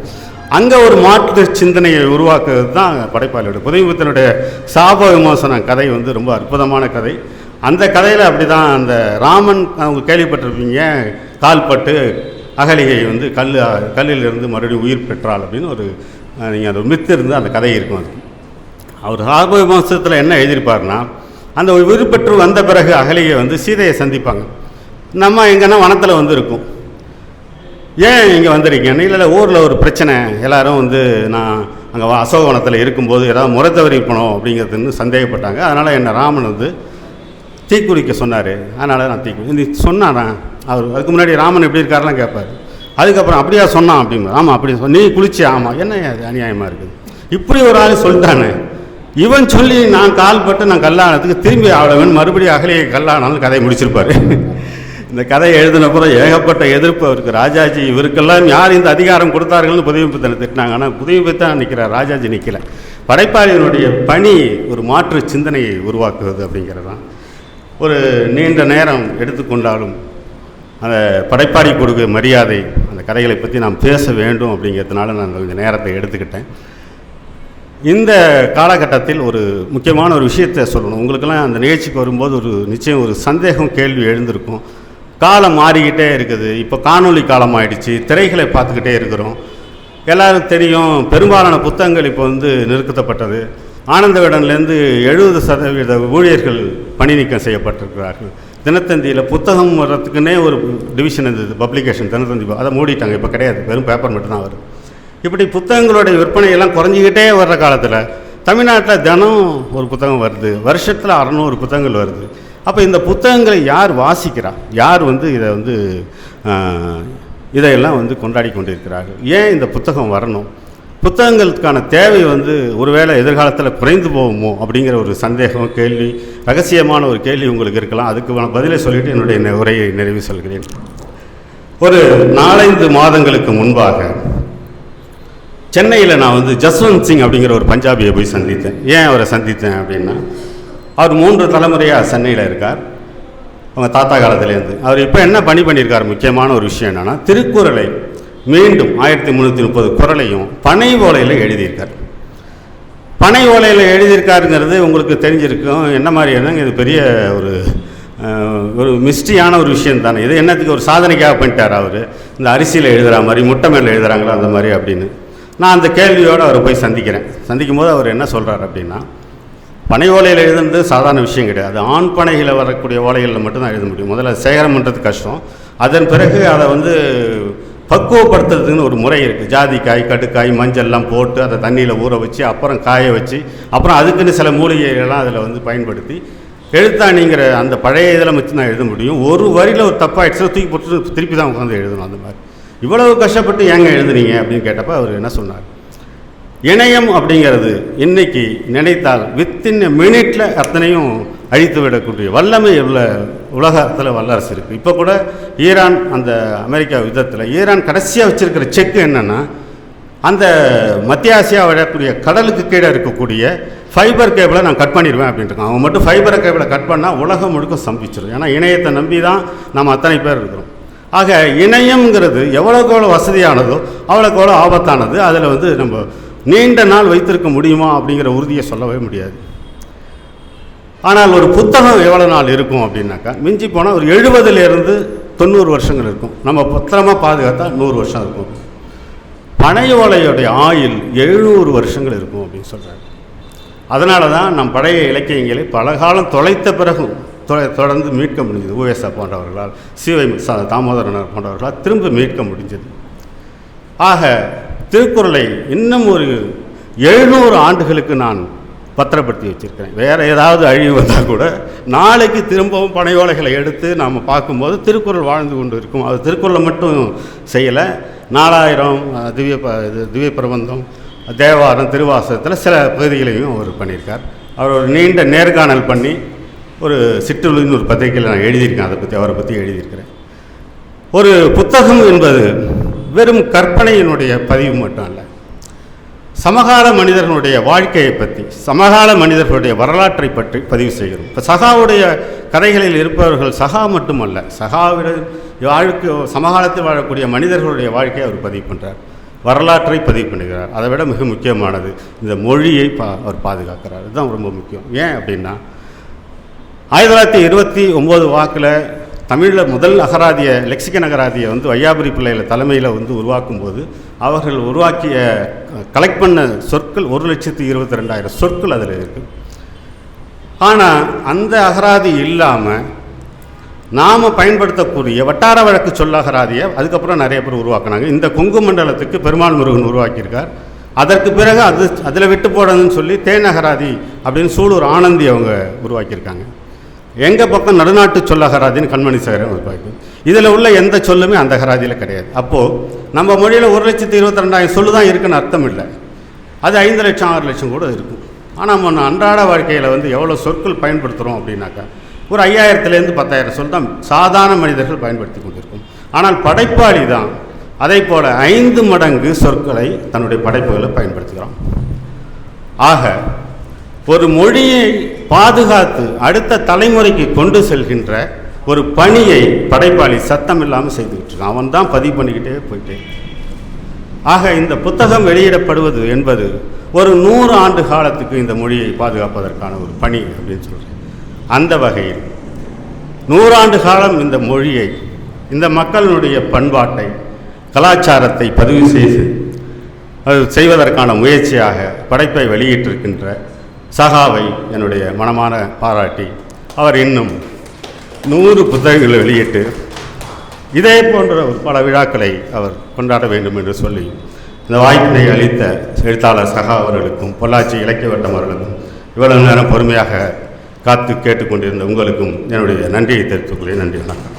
அங்கே ஒரு மாற்று சிந்தனையை உருவாக்குறது தான் படைப்பாளியோட. புதுமைப்பித்தனுடைய சாப விமோசன கதை வந்து ரொம்ப அற்புதமான கதை. அந்த கதையில் அப்படி தான் அந்த ராமன், அவங்க கேள்விப்பட்டிருப்பீங்க, கால்பட்டு அகலிகை வந்து கல்லிலிருந்து மறுபடியும் உயிர் பெற்றாள் அப்படின்னு ஒரு நீங்கள் அந்த மித்து இருந்து அந்த கதை இருக்கும். அது அவர் சாப விமோசனத்தில் என்ன எழுதியிருப்பார்னா, அந்த உயிர் பெற்று வந்த பிறகு அகலிகை வந்து சீதையை சந்திப்பாங்க. நம்ம எங்கன்னா வனத்தில் வந்து இருக்கும், ஏன் இங்கே வந்திருக்கேன்னு. இல்லை ஊரில் ஒரு பிரச்சனை, எல்லோரும் வந்து நான் அங்கே அசோகவனத்தில் இருக்கும்போது ஏதாவது முறை தவறி போனோம் அப்படிங்கிறதுன்னு சந்தேகப்பட்டாங்க. அதனால் என்னை ராமன் வந்து தீக்குளிக்க சொன்னார், அதனால் நான் நீ சொன்னானா அவர். அதுக்கு முன்னாடி ராமன் எப்படி இருக்காருலாம் கேட்பார். அதுக்கப்புறம் அப்படியா சொன்னான் அப்படிங்க. ஆமாம் அப்படி நீ குளிச்சு, ஆமாம், என்ன அநியாயமாக இருக்குது, இப்படி ஒரு ஆள் சொல்லிட்டானே, இவன் சொல்லி நான் கால்பட்டு நான் கல்லானதுக்கு திரும்பி அவ்வளவன் மறுபடியும் அகலியை கல்லானாலும் கதையை முடிச்சிருப்பார். இந்த கதையை எழுதினப்புறம் ஏகப்பட்ட எதிர்ப்பு அவருக்கு. ராஜாஜி இவருக்கெல்லாம் யார் இந்த அதிகாரம் கொடுத்தார்கள்னு புதுமைப்பித்தனை திட்டினாங்க. ஆனால் புதுமைப்பித்தன் நிற்கிறார், ராஜாஜி நிற்கல. படைப்பாளியினுடைய பணி ஒரு மாற்று சிந்தனையை உருவாக்குவது அப்படிங்கிறது தான். ஒரு நீண்ட நேரம் எடுத்துக்கொண்டாலும் அந்த படைப்பாளி கொடுக்க மரியாதை, அந்த கதைகளை பற்றி நாம் பேச வேண்டும் அப்படிங்கிறதுனால நான் கொஞ்சம் நேரத்தை எடுத்துக்கிட்டேன். இந்த காலகட்டத்தில் ஒரு முக்கியமான ஒரு விஷயத்தை சொல்லணும். உங்களுக்கெல்லாம் அந்த நிகழ்ச்சிக்கு வரும்போது ஒரு நிச்சயம் ஒரு சந்தேகம், கேள்வி எழுந்திருக்கும். காலம் மாறிக்கிட்டே இருக்குது, இப்போ காணொலி காலம் ஆகிடுச்சு, திரைகளை பார்த்துக்கிட்டே இருக்கிறோம். எல்லோரும் தெரியும், பெரும்பாலான புத்தகங்கள் இப்போ வந்து நிறுத்தப்பட்டது. ஆனந்த விகடன்லேருந்து 70% ஊழியர்கள் பணி நீக்கம் செய்யப்பட்டிருக்கிறார்கள். தினத்தந்தியில் புத்தகம் வர்றதுக்குன்னே ஒரு டிவிஷன் இருந்தது, பப்ளிகேஷன் தினத்தந்தி, அதை மூடிட்டாங்க, இப்போ கிடையாது, வெறும் பேப்பர் மட்டும்தான் வருது. இப்படி புத்தகங்களுடைய விற்பனையெல்லாம் குறைஞ்சிக்கிட்டே வர்ற காலத்தில் தமிழ்நாட்டில் தினம் ஒரு புத்தகம் வருது, வருஷத்தில் 600 புத்தகங்கள் வருது. அப்போ இந்த புத்தகங்களை யார் வாசிக்கிறா, யார் வந்து இதை வந்து இதையெல்லாம் வந்து கொண்டாடி கொண்டிருக்கிறார்கள், ஏன் இந்த புத்தகம் வரணும், புத்தகங்களுக்கான தேவை வந்து ஒருவேளை எதிர்காலத்தில் குறைந்து போகுமோ அப்படிங்கிற ஒரு சந்தேகம், கேள்வி, ரகசியமான ஒரு கேள்வி உங்களுக்கு இருக்கலாம். அதுக்கு பதிலை சொல்லிவிட்டு என்னுடைய உரையை நிறைவு சொல்கிறேன். ஒரு 4-5 மாதங்களுக்கு முன்பாக சென்னையில் நான் வந்து ஜஸ்வந்த் சிங் அப்படிங்கிற ஒரு பஞ்சாபியை போய் சந்தித்தேன். ஏன் அவரை சந்தித்தேன் அப்படின்னா, அவர் 3 தலைமுறையாக சென்னையில் இருக்கார், அவங்க தாத்தா காலத்துலேருந்து. அவர் இப்போ என்ன பண்ணியிருக்கார், முக்கியமான ஒரு விஷயம் என்னென்னா, திருக்குறளை மீண்டும் 1330 குறளையும் பனை ஓலையில் எழுதியிருக்கார். பனை ஓலையில் எழுதியிருக்காருங்கிறது உங்களுக்கு தெரிஞ்சிருக்கும். என்ன மாதிரியான இது பெரிய ஒரு மிஸ்ட்ரியான ஒரு விஷயம் தானே. இது என்னத்துக்கு ஒரு சாதனைக்காக பண்ணிட்டார் அவர், இந்த அரிசியில் எழுதுகிற மாதிரி, முட்டை மேலே எழுதுகிறாங்களா அந்த மாதிரி அப்படின்னு. நான் அந்த கேள்வியோடு அவரை போய் சந்திக்கும் போது அவர் என்ன சொல்கிறார் அப்படின்னா, பனை ஓலையில் எழுதுனது சாதாரண விஷயம் கிடையாது. ஆண் பனைகளை வரக்கூடிய ஓலைகளில் மட்டும்தான் எழுத முடியும். முதல்ல சேகரம் பண்ணுறது கஷ்டம். அதன் பிறகு அதை வந்து பக்குவப்படுத்துறதுன்னு ஒரு முறை இருக்குது. ஜாதிக்காய், கடுக்காய், மஞ்சள்லாம் போட்டு அதை தண்ணியில் ஊற வச்சு அப்புறம் காய வச்சு அப்புறம் அதுக்குன்னு சில மூலிகைகள்லாம் அதில் வந்து பயன்படுத்தி எழுத்தாணிங்கிற அந்த பழைய இதில் வச்சு தான் எழுத முடியும். ஒரு வரியில் ஒரு தப்பாகிடுச்சுன்னா தூக்கி போட்டு திருப்பி தான் உட்காந்து எழுதணும். அந்த மாதிரி இவ்வளவு கஷ்டப்பட்டு ஏங்க எழுதுனீங்க அப்படின்னு கேட்டப்போ அவர் என்ன சொன்னார், இணையம் அப்படிங்கிறது இன்றைக்கி நினைத்தால் வித்தின் மினிட்டில் அத்தனையும் அழித்து விடக்கூடிய வல்லமை உள்ள உலகத்தில் வல்லரசு இருக்குது. இப்போ கூட ஈரான் அந்த அமெரிக்கா யுத்தத்தில் ஈரான் கடைசியாக வச்சுருக்கிற செக்கு என்னென்னா, அந்த மத்திய ஆசியா விடக்கூடிய கடலுக்கு கீழே இருக்கக்கூடிய ஃபைபர் கேபிளை நான் கட் பண்ணிடுவேன் அப்படின்ட்டு. அவங்க மட்டும் ஃபைபர் கேபிளை கட் பண்ணால் உலகம் முழுக்க சம்பிச்சிடும். ஏன்னா இணையத்தை நம்பி தான் நம்ம அத்தனை பேர் இருக்கிறோம். ஆக இணையம்ங்கிறது எவ்வளோக்கு எவ்வளோ வசதியானதோ அவ்வளோக்கு எவ்வளோ ஆபத்தானது. அதில் வந்து நம்ம நீண்ட நாள் வைத்திருக்க முடியுமா அப்படிங்கிற உறுதியை சொல்லவே முடியாது. ஆனால் ஒரு புத்தகம் எவ்வளோ நாள் இருக்கும் அப்படின்னாக்கா, மிஞ்சி போனால் ஒரு 70லேருந்து 90 வருஷங்கள் இருக்கும். நம்ம பத்திரமாக பாதுகாத்தா 100 வருஷம் இருக்கும். பனை ஓலையுடைய ஆயுள் 700 வருஷங்கள் இருக்கும் அப்படின்னு சொல்கிறாங்க. அதனால தான் நம் பழைய இலக்கியங்களை பல காலம் தொலைத்த பிறகும் தொடர்ந்து மீட்க முடிஞ்சது. உவேசா போன்றவர்களால், சிவை தாமோதரனர் போன்றவர்களால் திரும்ப மீட்க முடிஞ்சது. ஆக திருக்குறளை இன்னும் ஒரு 700 ஆண்டுகளுக்கு நான் பத்திரப்படுத்தி வச்சுருக்கிறேன். வேறு ஏதாவது அழிவு வந்தால் கூட நாளைக்கு திரும்பவும் பனை ஓலைகளை எடுத்து நாம் பார்க்கும்போது திருக்குறள் வாழ்ந்து கொண்டு இருக்கும். அது திருக்குறளை மட்டும் செய்யலை, 4000 திவ்ய பிரபந்தம், தேவாரம், திருவாசகத்தில் சில பகுதிகளையும் அவர் பண்ணியிருக்கார். அவர் ஒரு நீண்ட நேர்காணல் பண்ணி ஒரு சிற்றுளின்னு ஒரு பத்திரிகையில் நான் எழுதியிருக்கேன். அவரை பற்றி எழுதியிருக்கிறேன். ஒரு புத்தகம் என்பது வெறும் கற்பனையினுடைய பதிவு மட்டும் அல்ல, சமகால மனிதர்களுடைய வாழ்க்கையை பற்றி, சமகால மனிதர்களுடைய வரலாற்றை பற்றி பதிவு செய்கிறோம். இப்போ சகாவுடைய கதைகளில் இருப்பவர்கள் சகா மட்டுமல்ல, சகாவிட சமகாலத்தில் வாழக்கூடிய மனிதர்களுடைய வாழ்க்கையை அவர் பதிவு பண்ணுறார், வரலாற்றை பதிவு பண்ணுகிறார். அதை விட மிக முக்கியமானது இந்த மொழியை அவர் பாதுகாக்கிறார். இதுதான் ரொம்ப முக்கியம். ஏன் அப்படின்னா, 1929 வாக்கில் தமிழில் முதல் அகராதியை, லெக்சிகன் அகராதியை வந்து வையாபுரி பிள்ளைகளை தலைமையில் வந்து உருவாக்கும் போது அவர்கள் உருவாக்கிய கலெக்ட் பண்ண சொற்கள் 1,22,000 சொற்கள் அதில் இருக்குது. ஆனால் அந்த அகராதி இல்லாமல் நாம் பயன்படுத்தக்கூடிய வட்டார வழக்கு சொல்ல அகராதியை அதுக்கப்புறம் நிறைய பேர் உருவாக்குனாங்க. இந்த கொங்கு மண்டலத்துக்கு பெருமாள் முருகன் உருவாக்கியிருக்கார். அதற்கு பிறகு அதில் விட்டு போடணும்னு சொல்லி தேன் அகராதி அப்படின்னு சூலூர் ஆனந்தி அவங்க உருவாக்கியிருக்காங்க. எங்கள் பக்கம் நடுநாட்டு சொல்ல அகராதின்னு கண்மணி சேகரன் உருவாக்கி, இதில் உள்ள எந்த சொல்லுமே அந்த அகராதியில் கிடையாது. அப்போது நம்ம மொழியில் 1,22,000 சொல்லு தான் இருக்குன்னு அர்த்தம் இல்லை, அது 5 லட்சம் 6 லட்சம் கூட இருக்கும். ஆனால் நம்ம அன்றாட வாழ்க்கையில் வந்து எவ்வளோ சொற்கள் பயன்படுத்துகிறோம் அப்படின்னாக்கா, ஒரு 5000லேருந்து 10,000 சொல் தான் சாதாரண மனிதர்கள் பயன்படுத்தி கொண்டிருக்கும். ஆனால் படைப்பாளி தான் அதை போல் 5 மடங்கு சொற்களை தன்னுடைய படைப்புகளை பயன்படுத்துகிறான். ஆக ஒரு மொழியை பாதுகாத்து அடுத்த தலைமுறைக்கு கொண்டு செல்கின்ற ஒரு பணியை படைப்பாளி சத்தம் இல்லாமல் செய்துக்கிட்டு இருக்கான். அவன் தான் பதிவு பண்ணிக்கிட்டே போயிட்டே. ஆக இந்த புத்தகம் வெளியிடப்படுவது என்பது ஒரு 100 ஆண்டு காலத்துக்கு இந்த மொழியை பாதுகாப்பதற்கான ஒரு பணி அப்படின்னு சொல்கிறேன். அந்த வகையில் 100 ஆண்டு காலம் இந்த மொழியை, இந்த மக்களுடைய பண்பாட்டை, கலாச்சாரத்தை பதிவு செய்வதற்கான முயற்சியாக படைப்பை வெளியிட்டிருக்கின்ற சகாவை என்னுடைய மனமான பாராட்டி, அவர் இன்னும் 100 புத்தகங்களை வெளியிட்டு இதே போன்ற ஒரு பல விழாக்களை அவர் கொண்டாட வேண்டும் என்று சொல்லி இந்த வாய்ப்பினை அளித்த எழுத்தாளர் சகா அவர்களுக்கும், பொள்ளாச்சி இலக்கிய வட்டம் அவர்களுக்கும், இவ்வளவு நேரம் பொறுமையாக காத்து கேட்டுக்கொண்டிருந்த உங்களுக்கும் என்னுடைய நன்றியை தெரிவித்துக் கொள்கிறேன். நன்றி, வணக்கம்.